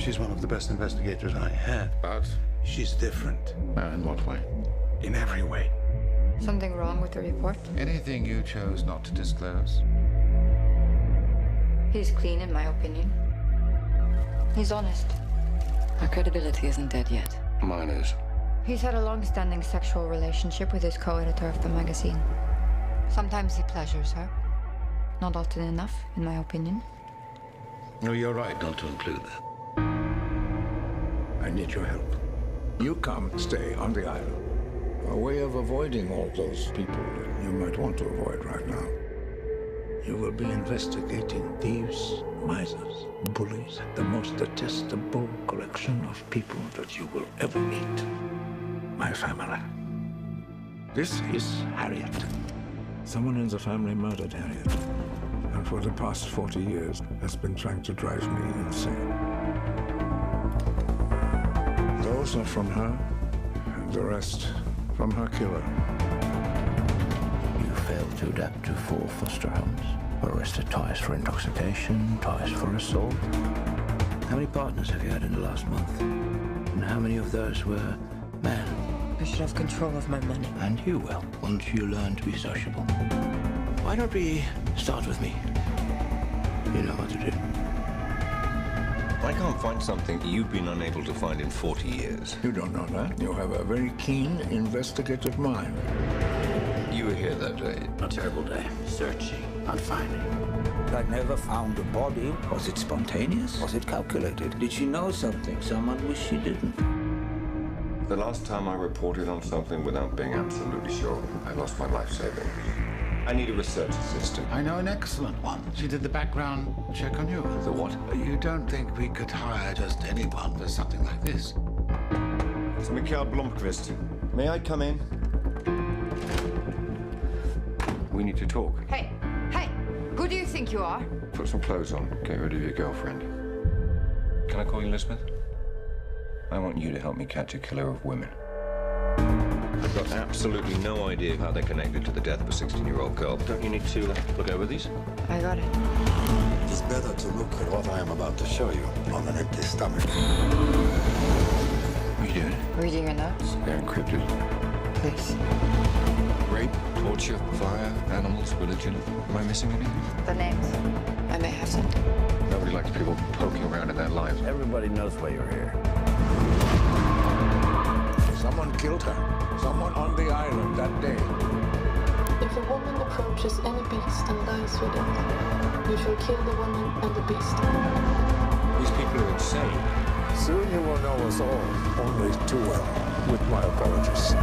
She's one of the best investigators I had. But? She's different. In what way? In every way. Something wrong with the report? Anything you chose not to disclose? He's clean, in my opinion. He's honest. Our credibility isn't dead yet. Mine is. He's had a long-standing sexual relationship with his co-editor of the magazine. Sometimes he pleasures her. Not often enough, in my opinion. No, you're right not to include that. I need your help. You come stay on the island. A way of avoiding all those people you might want to avoid right now. You will be investigating thieves, misers, bullies, the most detestable collection of people that you will ever meet. My family. This is Harriet. Someone in the family murdered Harriet. And for the past 40 years has been trying to drive me insane. Those are from her, and the rest from her killer. You failed to adapt to 4 foster homes. Were arrested twice for intoxication, twice for assault. How many partners have you had in the last month? And how many of those were men? I should have control of my money. And you will, once you learn to be sociable. Why don't we start with me? You know what to do. I can't find something you've been unable to find in 40 years. You don't know that. You have a very keen investigative mind. You were here that day. A terrible day. Searching, not finding. I never found a body. Was it spontaneous? Was it calculated? Did she know something someone wished she didn't? The last time I reported on something without being absolutely sure, I lost my life savings. I need a research assistant. I know an excellent one. She did the background check on you. The what? You don't think we could hire just anyone for something like this? It's Mikael Blomqvist. May I come in? We need to talk. Hey! Hey! Who do you think you are? Put some clothes on. Get rid of your girlfriend. Can I call you Elizabeth? I want you to help me catch a killer of women. I've got absolutely no idea how they're connected to the death of a 16-year-old girl. Don't you need to look over these? I got it. It's better to look at what I am about to show you on an empty stomach. What are you doing? Reading your notes? They're encrypted. Please. Rape, torture, fire, animals, religion. Am I missing anything? The names. I may have something. Nobody likes people poking around in their lives. Everybody knows why you're here. Someone killed her. Someone on the island that day. If a woman approaches any beast and dies with it, you shall kill the woman and the beast. These people are insane. Soon you will know us all only too well. With my apologies.